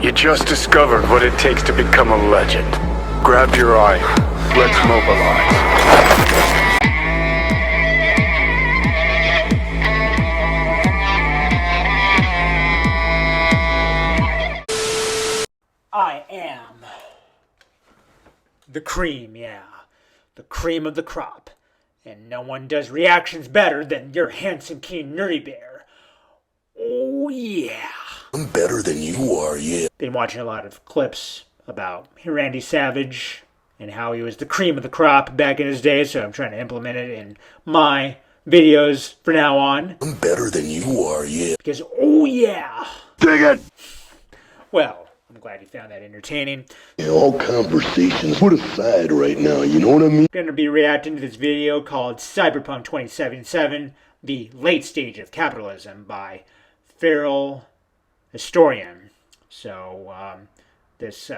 You just discovered what it takes to become a legend. Grab your eye. Let's mobilize. I am the cream, yeah. The cream of the crop. And no one does reactions better than your handsome king nerdy bear. Oh yeah. I'm better than you are, yeah. Been watching a lot of clips about Randy Savage and how he was the cream of the crop back in his day, so I'm trying to implement it in my videos from now on. I'm better than you are, yeah. Because, oh yeah. Dig it! Well, I'm glad you found that entertaining. Yeah, all conversations put aside right now, you know what I mean? I'm going to be reacting to this video called Cyberpunk 2077, The Late Stage of Capitalism by Feral Historian. So, this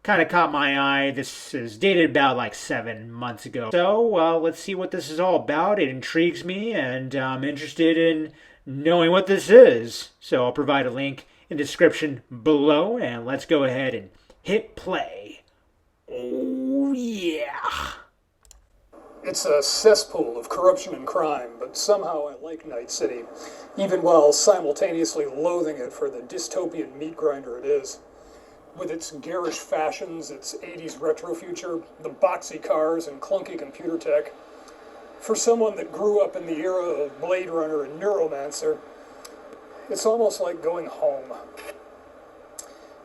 kind of caught my eye. This is dated about like 7 months ago. So, let's see what this is all about. It intrigues me, and I'm interested in knowing what this is. So, I'll provide a link in the description below, and let's go ahead and hit play. Oh, yeah. It's a cesspool of corruption and crime, but somehow I like Night City, even while simultaneously loathing it for the dystopian meat grinder it is. With its garish fashions, its 80s retro future, the boxy cars and clunky computer tech. For someone that grew up in the era of Blade Runner and Neuromancer, it's almost like going home.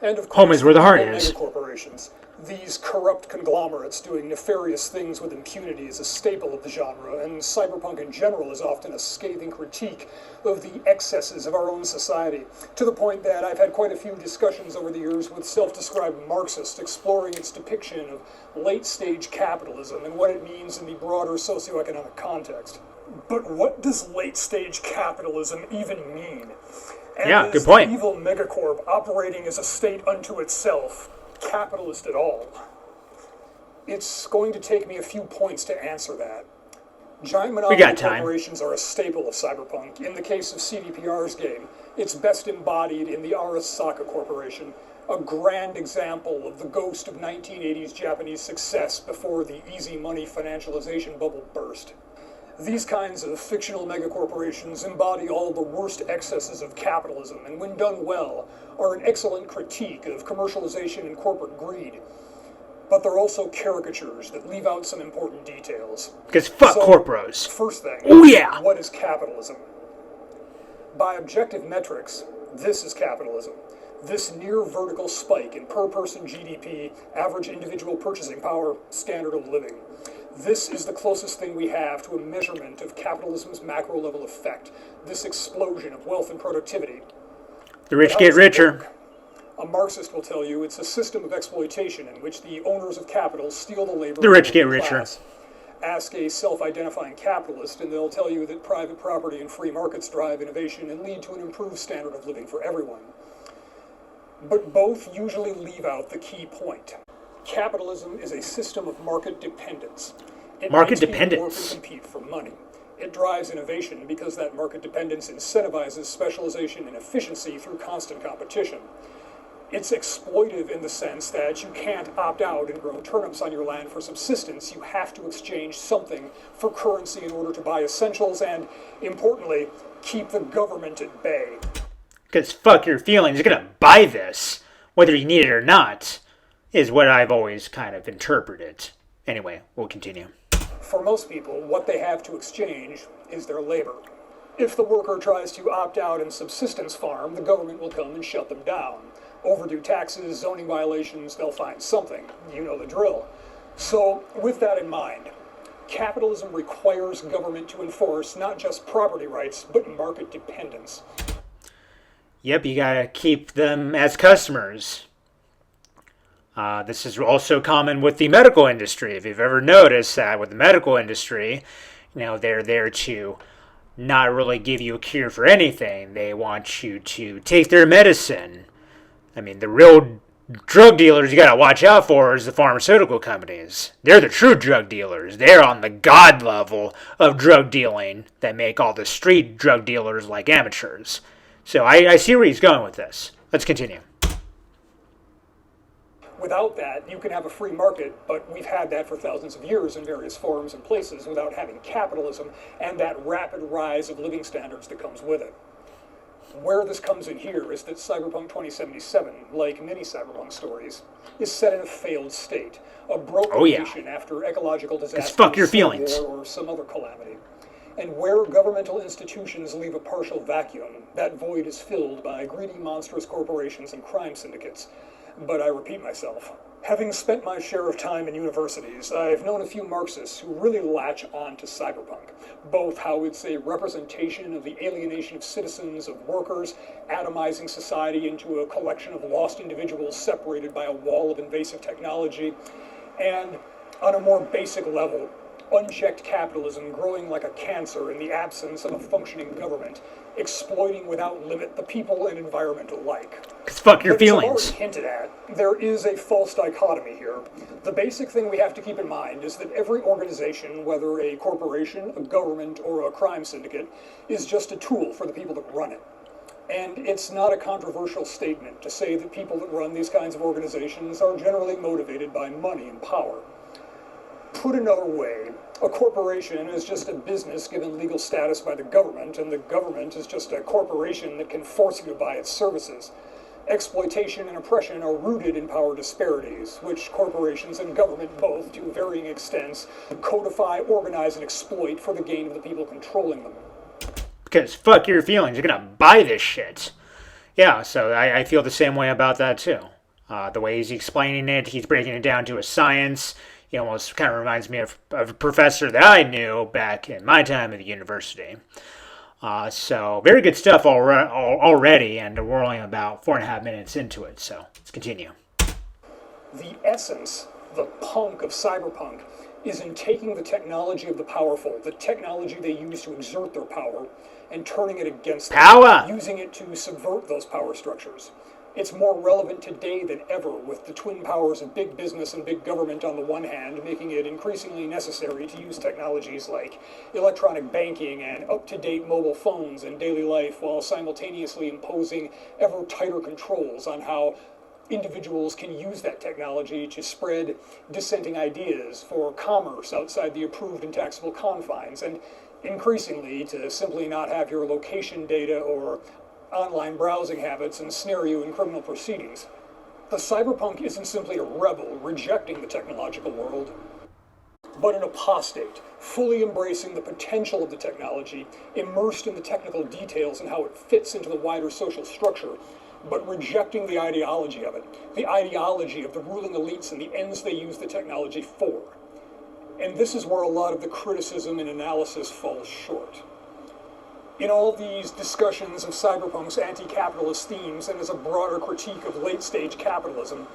And of course, home is where the heart is. Megacorporations. These corrupt conglomerates doing nefarious things with impunity is a staple of the genre, and cyberpunk in general is often a scathing critique of the excesses of our own society, to the point that I've had quite a few discussions over the years with self-described Marxists exploring its depiction of late-stage capitalism and what it means in the broader socioeconomic context. But what does late-stage capitalism even mean? And yeah, good point. Is the evil Megacorp operating as a state unto itself capitalist at all? It's going to take me a few points to answer that. Giant monopoly corporations are a staple of cyberpunk. In the case of CDPR's game, it's best embodied in the Arasaka Corporation, a grand example of the ghost of 1980s Japanese success before the easy money financialization bubble burst. These kinds of fictional megacorporations embody all the worst excesses of capitalism, and when done well, are an excellent critique of commercialization and corporate greed. But they're also caricatures that leave out some important details. Because fuck corporos. First thing, oh yeah! What is capitalism? By objective metrics, this is capitalism. This near vertical spike in per-person GDP, average individual purchasing power, standard of living. This is the closest thing we have to a measurement of capitalism's macro-level effect, this explosion of wealth and productivity. The rich get richer. A Marxist will tell you it's a system of exploitation in which the owners of capital steal the labor. The rich get richer. Ask a self-identifying capitalist and they'll tell you that private property and free markets drive innovation and lead to an improved standard of living for everyone. But both usually leave out the key point. Capitalism is a system of market dependence. Market dependence. Work and compete for money. It drives innovation because that market dependence incentivizes specialization and efficiency through constant competition. It's exploitive in the sense that you can't opt out and grow turnips on your land for subsistence. You have to exchange something for currency in order to buy essentials and, importantly, keep the government at bay. Because fuck your feelings, you're gonna buy this, whether you need it or not, is what I've always kind of interpreted. Anyway, we'll continue. For most people, what they have to exchange is their labor. If the worker tries to opt out and subsistence farm, the government will come and shut them down. Overdue taxes, zoning violations, they'll find something. You know the drill. So, with that in mind, capitalism requires government to enforce not just property rights, but market dependence. Yep, you gotta keep them as customers. This is also common with the medical industry. If you've ever noticed that with the medical industry, they're there to not really give you a cure for anything. They want you to take their medicine. I mean, the real drug dealers you gotta watch out for is the pharmaceutical companies. They're the true drug dealers. They're on the god level of drug dealing that make all the street drug dealers like amateurs. So I see where he's going with this. Let's continue. Without that, you can have a free market, but we've had that for thousands of years in various forms and places without having capitalism and that rapid rise of living standards that comes with it. Where this comes in here is that Cyberpunk 2077, like many Cyberpunk stories, is set in a failed state, a broken condition after ecological disaster, fuck your feelings, or some other calamity. And where governmental institutions leave a partial vacuum, that void is filled by greedy, monstrous corporations and crime syndicates. But I repeat myself. Having spent my share of time in universities, I've known a few Marxists who really latch on to cyberpunk, both how it's a representation of the alienation of citizens, of workers, atomizing society into a collection of lost individuals separated by a wall of invasive technology, and on a more basic level, unchecked capitalism growing like a cancer in the absence of a functioning government, exploiting without limit the people and environment alike. Fuck your feelings. As I've already hinted at, there is a false dichotomy here. The basic thing we have to keep in mind is that every organization, whether a corporation, a government, or a crime syndicate, is just a tool for the people that run it. And it's not a controversial statement to say that people that run these kinds of organizations are generally motivated by money and power. Put another way, a corporation is just a business given legal status by the government, and the government is just a corporation that can force you to buy its services. Exploitation and oppression are rooted in power disparities, which corporations and government both, to varying extents, codify, organize, and exploit for the gain of the people controlling them. Because fuck your feelings, you're gonna buy this shit. Yeah, so I feel the same way about that too. The way he's explaining it, he's breaking it down to a science. He almost kind of reminds me of a professor that I knew back in my time at the university. So very good stuff already, and we're only about 4.5 minutes into it, so let's continue. The essence, the punk of cyberpunk, is in taking the technology of the powerful, the technology they use to exert their power, and turning it against them, using it to subvert those power structures. It's more relevant today than ever, with the twin powers of big business and big government on the one hand, making it increasingly necessary to use technologies like electronic banking and up-to-date mobile phones in daily life, while simultaneously imposing ever tighter controls on how individuals can use that technology to spread dissenting ideas for commerce outside the approved and taxable confines, and increasingly to simply not have your location data or online browsing habits ensnare you in criminal proceedings. The cyberpunk isn't simply a rebel rejecting the technological world, but an apostate, fully embracing the potential of the technology, immersed in the technical details and how it fits into the wider social structure, but rejecting the ideology of it, the ideology of the ruling elites and the ends they use the technology for. And this is where a lot of the criticism and analysis falls short. In all these discussions of cyberpunk's anti-capitalist themes and as a broader critique of late-stage capitalism,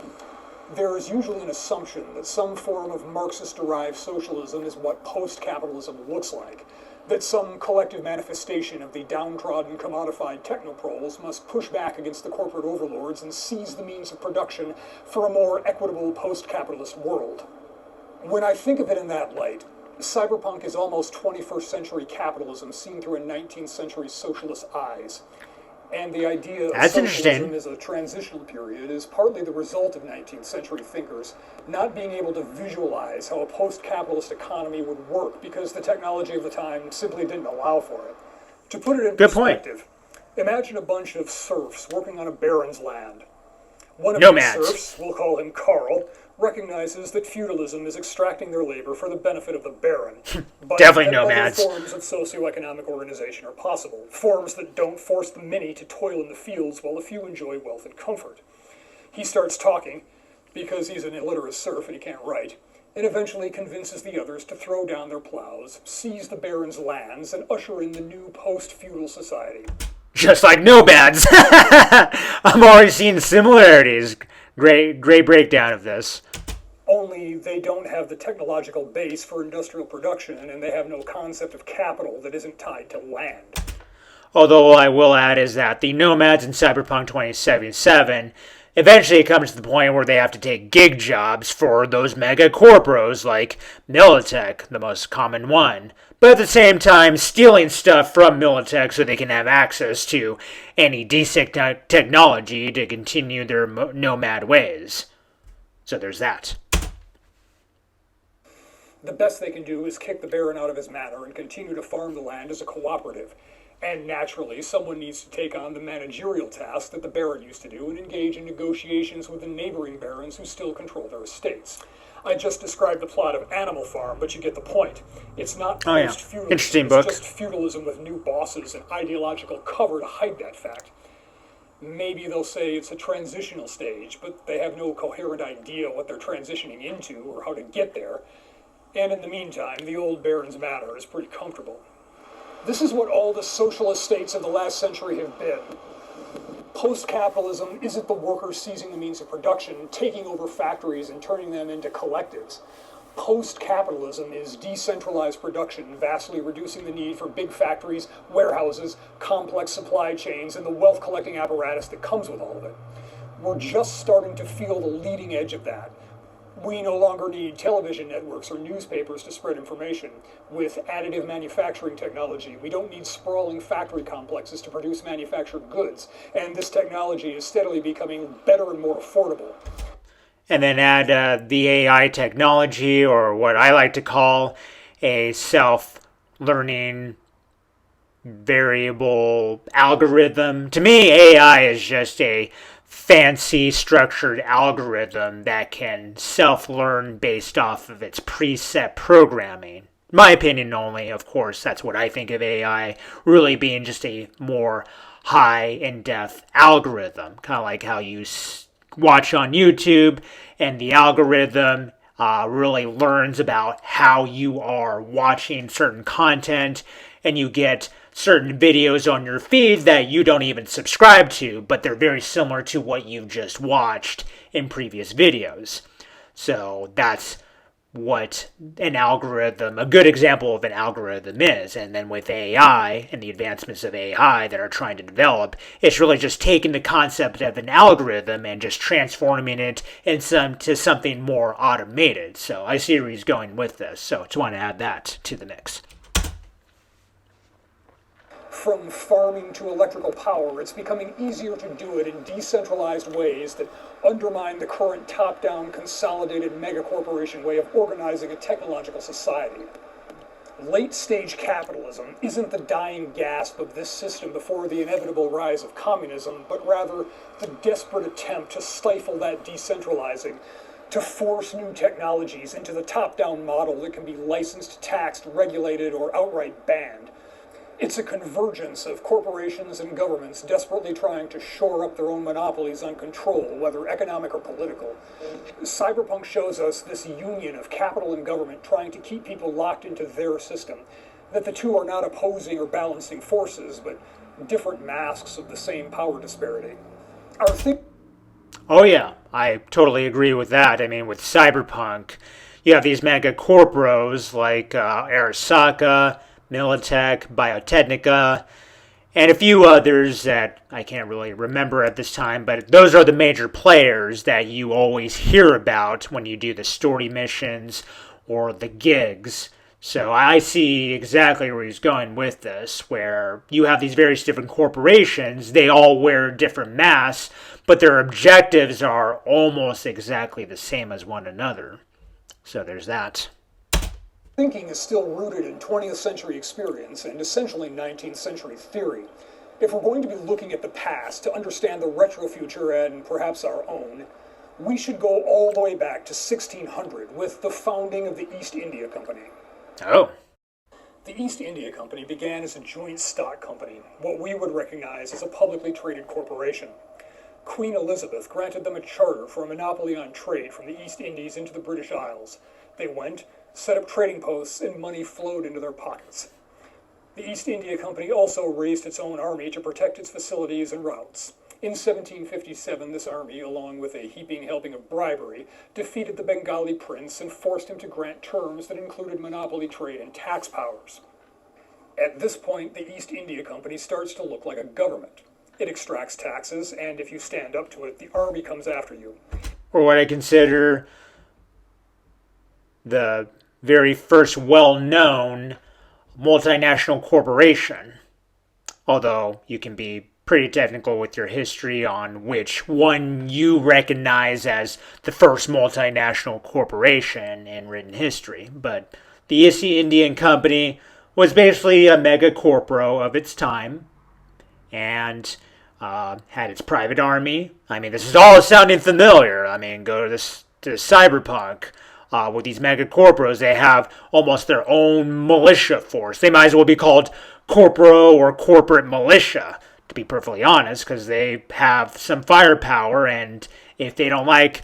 there is usually an assumption that some form of Marxist-derived socialism is what post-capitalism looks like, that some collective manifestation of the downtrodden, commodified technoproles must push back against the corporate overlords and seize the means of production for a more equitable post-capitalist world. When I think of it in that light, cyberpunk is almost 21st century capitalism seen through a 19th century socialist eyes. And the idea of socialism as a transitional period is partly the result of 19th century thinkers not being able to visualize how a post-capitalist economy would work because the technology of the time simply didn't allow for it. To put it in perspective, imagine a bunch of serfs working on a baron's land. One of these serfs, we'll call him Carl, recognizes that feudalism is extracting their labor for the benefit of the baron. But definitely nomads. Other forms of socioeconomic organization are possible, forms that don't force the many to toil in the fields while the few enjoy wealth and comfort. He starts talking, because he's an illiterate serf and he can't write, and eventually convinces the others to throw down their plows, seize the baron's lands, and usher in the new post-feudal society. Just like nomads! I'm already seeing similarities. Great breakdown of this. Only they don't have the technological base for industrial production, and they have no concept of capital that isn't tied to land. Although what I will add is that the nomads in Cyberpunk 2077 eventually comes to the point where they have to take gig jobs for those megacorpos like Militech, the most common one, but at the same time stealing stuff from Militech so they can have access to any decent technology to continue their nomad ways. So there's that. The best they can do is kick the Baron out of his manor and continue to farm the land as a cooperative. And naturally, someone needs to take on the managerial task that the Baron used to do and engage in negotiations with the neighboring barons who still control their estates. I just described the plot of Animal Farm, but you get the point. It's not post-feudalism. Interesting book. It's just feudalism with new bosses and ideological cover to hide that fact. Maybe they'll say it's a transitional stage, but they have no coherent idea what they're transitioning into or how to get there. And in the meantime, the old Baron's manor is pretty comfortable. This is what all the socialist states of the last century have been. Post-capitalism isn't the workers seizing the means of production, taking over factories and turning them into collectives. Post-capitalism is decentralized production, vastly reducing the need for big factories, warehouses, complex supply chains, and the wealth-collecting apparatus that comes with all of it. We're just starting to feel the leading edge of that. We no longer need television networks or newspapers to spread information. With additive manufacturing technology, we don't need sprawling factory complexes to produce manufactured goods, and this technology is steadily becoming better and more affordable. And then add the AI technology, or what I like to call a self-learning variable algorithm. To me, AI is just a fancy structured algorithm that can self-learn based off of its preset programming. My opinion only, of course, that's what I think of AI really being, just a more high in-depth algorithm, kind of like how you watch on YouTube and the algorithm really learns about how you are watching certain content, and you get certain videos on your feed that you don't even subscribe to, but they're very similar to what you've just watched in previous videos. So that's what an algorithm, a good example of an algorithm is. And then with AI and the advancements of AI that are trying to develop, it's really just taking the concept of an algorithm and just transforming it into something more automated. So I see where he's going with this. So I just want to add that to the mix. From farming to electrical power, it's becoming easier to do it in decentralized ways that undermine the current top-down, consolidated megacorporation way of organizing a technological society. Late-stage capitalism isn't the dying gasp of this system before the inevitable rise of communism, but rather the desperate attempt to stifle that decentralizing, to force new technologies into the top-down model that can be licensed, taxed, regulated, or outright banned. It's a convergence of corporations and governments desperately trying to shore up their own monopolies on control, whether economic or political. Cyberpunk shows us this union of capital and government trying to keep people locked into their system, that the two are not opposing or balancing forces, but different masks of the same power disparity. Oh yeah, I totally agree with that. I mean, with Cyberpunk, you have these megacorporos like Arasaka, Militech, Biotechnica, and a few others that I can't really remember at this time, but those are the major players that you always hear about when you do the story missions or the gigs. So I see exactly where he's going with this, where you have these various different corporations, they all wear different masks, but their objectives are almost exactly the same as one another. So there's that. Thinking is still rooted in 20th century experience and essentially 19th century theory. If we're going to be looking at the past to understand the retro future and perhaps our own, we should go all the way back to 1600 with the founding of the East India Company. Oh. The East India Company began as a joint stock company, what we would recognize as a publicly traded corporation. Queen Elizabeth granted them a charter for a monopoly on trade from the East Indies into the British Isles. They went, set up trading posts, and money flowed into their pockets. The East India Company also raised its own army to protect its facilities and routes. In 1757, this army, along with a heaping helping of bribery, defeated the Bengali prince and forced him to grant terms that included monopoly trade and tax powers. At this point, the East India Company starts to look like a government. It extracts taxes, and if you stand up to it, the army comes after you. Or what I consider the very first well-known multinational corporation. Although you can be pretty technical with your history on which one you recognize as the first multinational corporation in written history. But the East Indian Company was basically a megacorpora of its time, and had its private army. I mean, this is all sounding familiar. I mean, go to Cyberpunk. With these megacorporas, they have almost their own militia force. They might as well be called corporo or corporate militia, to be perfectly honest, because they have some firepower, and if they don't like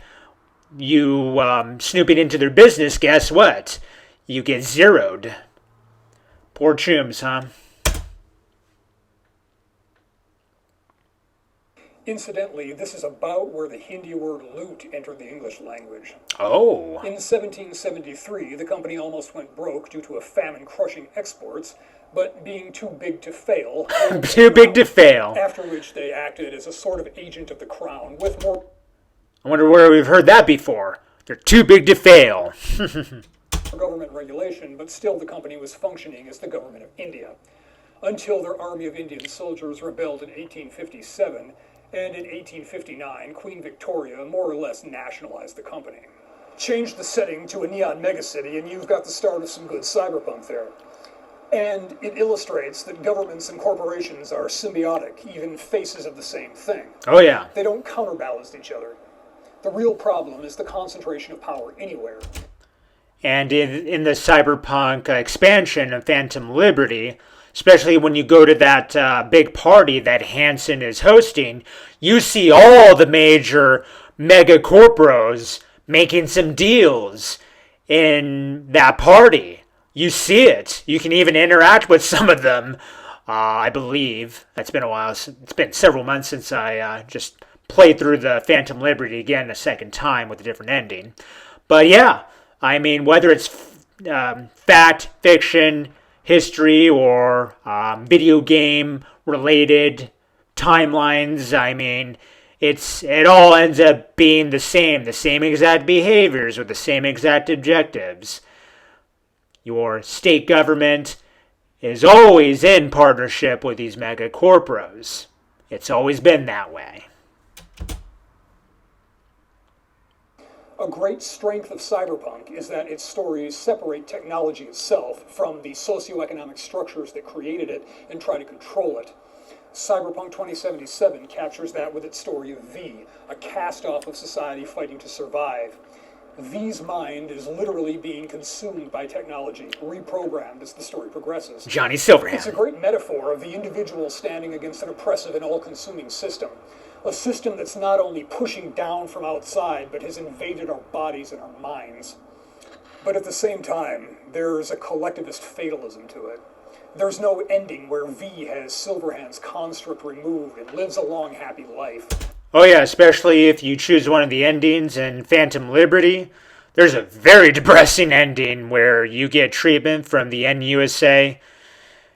you snooping into their business, guess what? You get zeroed. Poor chooms, huh? Incidentally, this is about where the Hindi word loot entered the English language. Oh. In 1773, the company almost went broke due to a famine crushing exports, but being too big to fail. Too big to fail. After which they acted as a sort of agent of the crown with more... I wonder where we've heard that before. They're too big to fail. government regulation, but still the company was functioning as the government of India. Until their army of Indian soldiers rebelled in 1857, and in 1859, Queen Victoria more or less nationalized the company. Change the setting to a neon megacity, and you've got the start of some good cyberpunk there. And it illustrates that governments and corporations are symbiotic, even faces of the same thing. Oh, yeah. They don't counterbalance each other. The real problem is the concentration of power anywhere. And in the cyberpunk expansion of Phantom Liberty, especially when you go to that big party that Hansen is hosting, you see all the major megacorporos making some deals in that party. You see it. You can even interact with some of them, I believe. It's been a while. It's been several months since I just played through the Phantom Liberty again a second time with a different ending. But yeah, I mean, whether it's fact, fiction, history, or video game related timelines, I mean, it all ends up being the same exact behaviors with the same exact objectives. Your state government is always in partnership with these megacorporos. It's always been that way. A great strength of Cyberpunk is that its stories separate technology itself from the socioeconomic structures that created it and try to control it. Cyberpunk 2077 captures that with its story of V, a cast-off of society fighting to survive. V's mind is literally being consumed by technology, reprogrammed as the story progresses. Johnny Silverhand. It's a great metaphor of the individual standing against an oppressive and all-consuming system. A system that's not only pushing down from outside, but has invaded our bodies and our minds. But at the same time, there's a collectivist fatalism to it. There's no ending where V has Silverhand's construct removed and lives a long, happy life. Oh yeah, especially if you choose one of the endings in Phantom Liberty. There's a very depressing ending where you get treatment from the NUSA.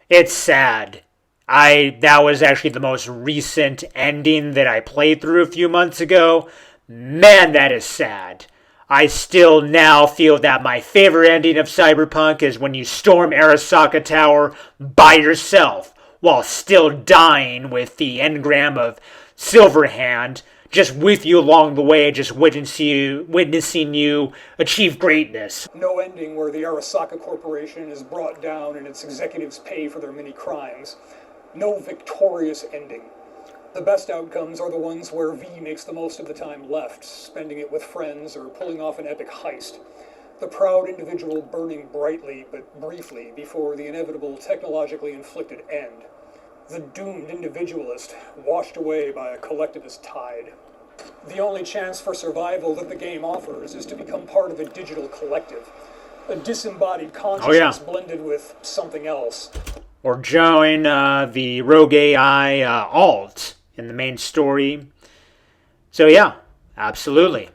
It's sad. That was actually the most recent ending that I played through a few months ago. Man, that is sad. I still now feel that my favorite ending of Cyberpunk is when you storm Arasaka Tower by yourself while still dying with the engram of Silverhand just with you along the way, just witnessing you achieve greatness. No ending where the Arasaka Corporation is brought down and its executives pay for their many crimes. No victorious ending. The best outcomes are the ones where V makes the most of the time left, spending it with friends or pulling off an epic heist. The proud individual burning brightly but briefly before the inevitable technologically inflicted end. The doomed individualist washed away by a collectivist tide. The only chance for survival that the game offers is to become part of a digital collective. A disembodied consciousness blended with something else. Or join the Rogue AI alt in the main story. So yeah, absolutely.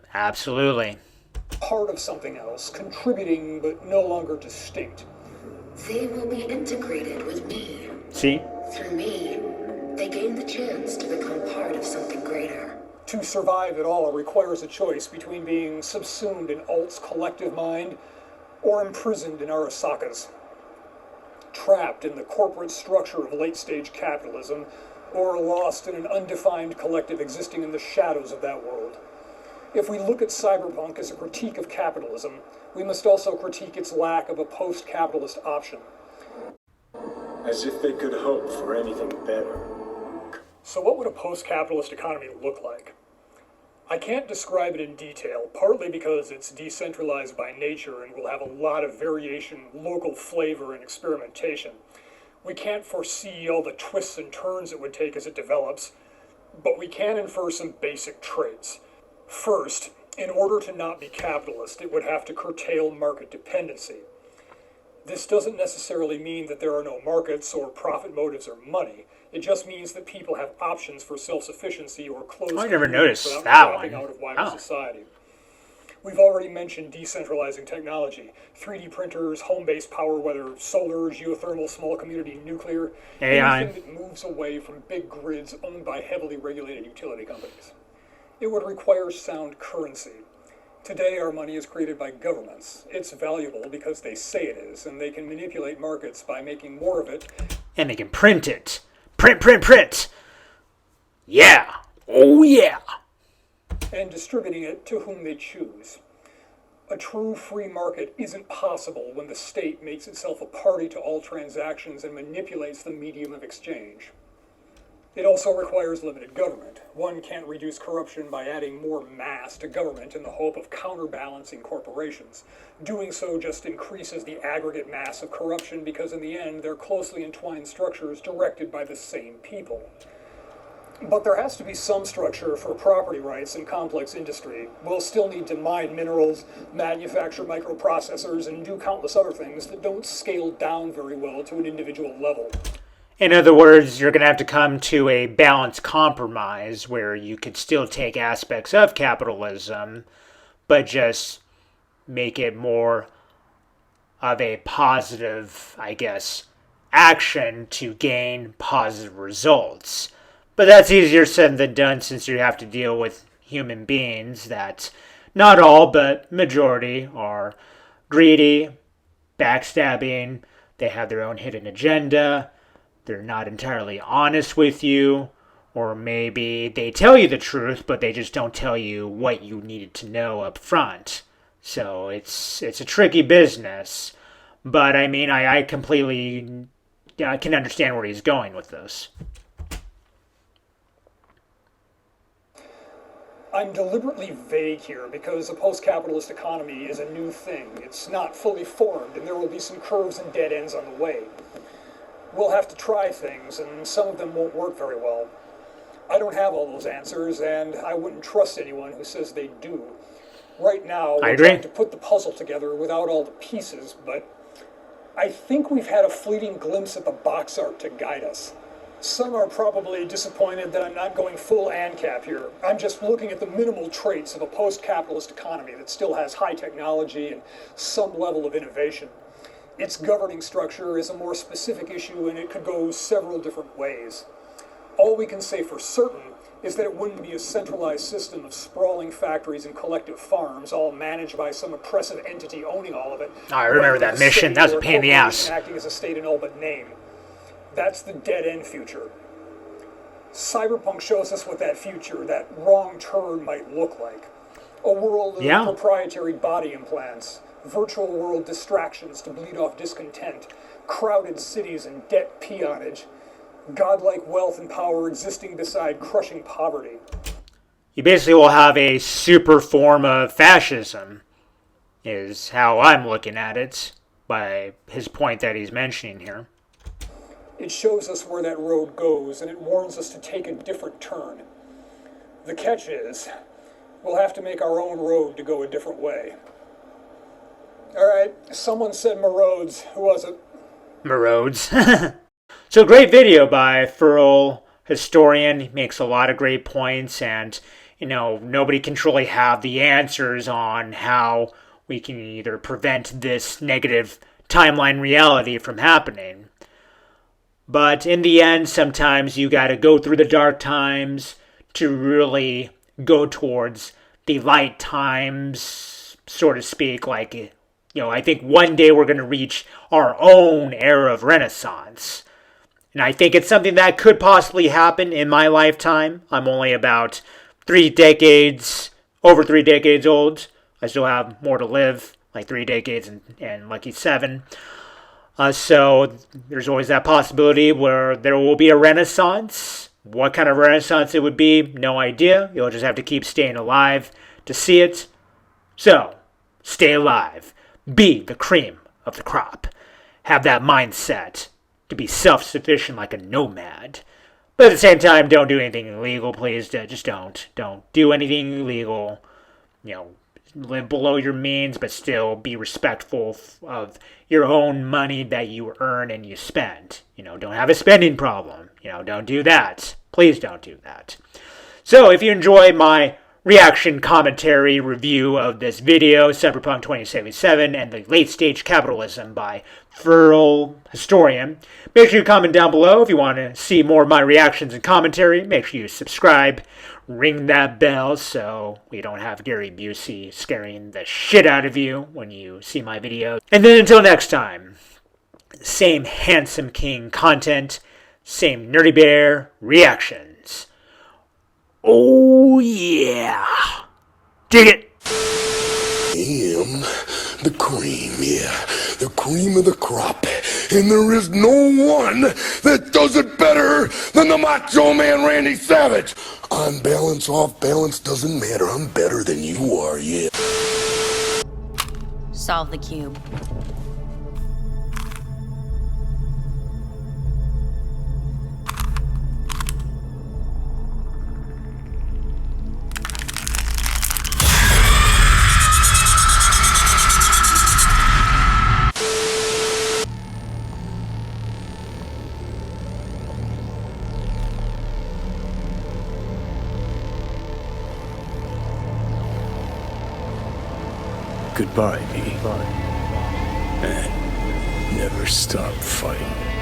Part of something else, contributing but no longer distinct. They will be integrated with me. See? Through me, they gain the chance to become part of something greater. To survive at all requires a choice between being subsumed in Alt's collective mind or imprisoned in Arasaka's. Trapped in the corporate structure of late-stage capitalism, or lost in an undefined collective existing in the shadows of that world. If we look at Cyberpunk as a critique of capitalism, we must also critique its lack of a post-capitalist option. As if they could hope for anything better. So what would a post-capitalist economy look like? I can't describe it in detail, partly because it's decentralized by nature and will have a lot of variation, local flavor, and experimentation. We can't foresee all the twists and turns it would take as it develops, but we can infer some basic traits. First, in order to not be capitalist, it would have to curtail market dependency. This doesn't necessarily mean that there are no markets or profit motives or money. It just means that people have options for self-sufficiency or closed I never communities noticed without that dropping one. out of wider society. We've already mentioned decentralizing technology. 3D printers, home-based power, whether solar, geothermal, small community, nuclear. AI. Anything that moves away from big grids owned by heavily regulated utility companies. It would require sound currency. Today, our money is created by governments. It's valuable because they say it is, and they can manipulate markets by making more of it. And they can print it. Print, print, print. Yeah. Oh, yeah. And distributing it to whom they choose. A true free market isn't possible when the state makes itself a party to all transactions and manipulates the medium of exchange. It also requires limited government. One can't reduce corruption by adding more mass to government in the hope of counterbalancing corporations. Doing so just increases the aggregate mass of corruption because in the end they're closely entwined structures directed by the same people. But there has to be some structure for property rights in complex industry. We'll still need to mine minerals, manufacture microprocessors, and do countless other things that don't scale down very well to an individual level. In other words, you're going to have to come to a balanced compromise where you could still take aspects of capitalism, but just make it more of a positive, I guess, action to gain positive results. But that's easier said than done since you have to deal with human beings that, not all, but majority, are greedy, backstabbing, they have their own hidden agenda, they're not entirely honest with you, or maybe they tell you the truth, but they just don't tell you what you needed to know up front. So it's a tricky business. But I mean, I completely can understand where he's going with this. I'm deliberately vague here because a post-capitalist economy is a new thing. It's not fully formed, and there will be some curves and dead ends on the way. We'll have to try things, and some of them won't work very well. I don't have all those answers, and I wouldn't trust anyone who says they do. Right now, we're trying to put the puzzle together without all the pieces, but I think we've had a fleeting glimpse at the box art to guide us. Some are probably disappointed that I'm not going full ANCAP here. I'm just looking at the minimal traits of a post-capitalist economy that still has high technology and some level of innovation. Its governing structure is a more specific issue, and it could go several different ways. All we can say for certain is that it wouldn't be a centralized system of sprawling factories and collective farms, all managed by some oppressive entity owning all of it. I remember that mission. That was a pain in the ass. Acting as a state in all but name. That's the dead-end future. Cyberpunk shows us what that future, that wrong turn, might look like. A world of proprietary body implants, virtual world distractions to bleed off discontent, crowded cities and debt peonage, godlike wealth and power existing beside crushing poverty. You basically will have a super form of fascism, is how I'm looking at it, by his point that he's mentioning here. It shows us where that road goes, and it warns us to take a different turn. The catch is, we'll have to make our own road to go a different way. All right, someone said Marodes. Who was it? Marodes. So great video by Furl Historian. He makes a lot of great points, and, you know, nobody can truly have the answers on how we can either prevent this negative timeline reality from happening. But in the end, sometimes you gotta go through the dark times to really go towards the light times, so to speak. Like, you know, I think one day we're gonna reach our own era of Renaissance. And I think it's something that could possibly happen in my lifetime. I'm only about over 3 decades old. I still have more to live, like 3 decades and lucky 7. So there's always that possibility where there will be a renaissance. What kind of renaissance it would be, no idea. You'll just have to keep staying alive to see it. So, stay alive. Be the cream of the crop. Have that mindset to be self-sufficient like a nomad. But at the same time, don't do anything illegal, please. Just don't. Don't do anything illegal. Live below your means, but still be respectful of your own money that you earn and you spend. Don't have a spending problem. Don't do that. Please don't do that. So if you enjoy my reaction commentary review of this video, Cyberpunk 2077 and the Late Stage Capitalism by Feral Historian, make sure you comment down below. If you want to see more of my reactions and commentary, make sure you subscribe, ring that bell so we don't have Gary Busey scaring the shit out of you when you see my videos. And then until next time, same Handsome King content, same Nerdy Bear reactions. Oh yeah! Dig it! I am the cream, yeah. The cream of the crop. And there is no one that does it better than the Macho Man Randy Savage. On balance, off balance, doesn't matter. I'm better than you are, yeah. Solve the cube. Goodbye, V. And never stop fighting.